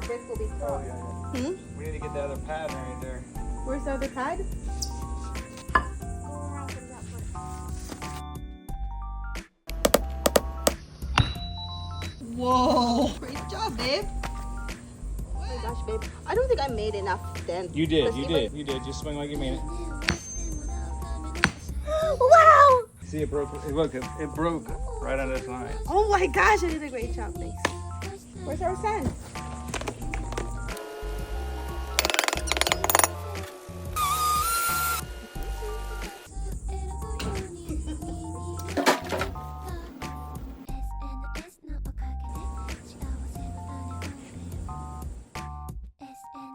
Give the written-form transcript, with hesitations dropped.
this will be strong. Oh, yeah. We need to get the other pad right there. Where's the other pad? Whoa! Great job, babe. Oh my gosh, babe. I don't think I made enough dent. You did. You did. Just swing like you mean it. Wow! See, it broke. Look, it broke right on this line. Oh my gosh, I did a great job. Thanks. Where's our sand?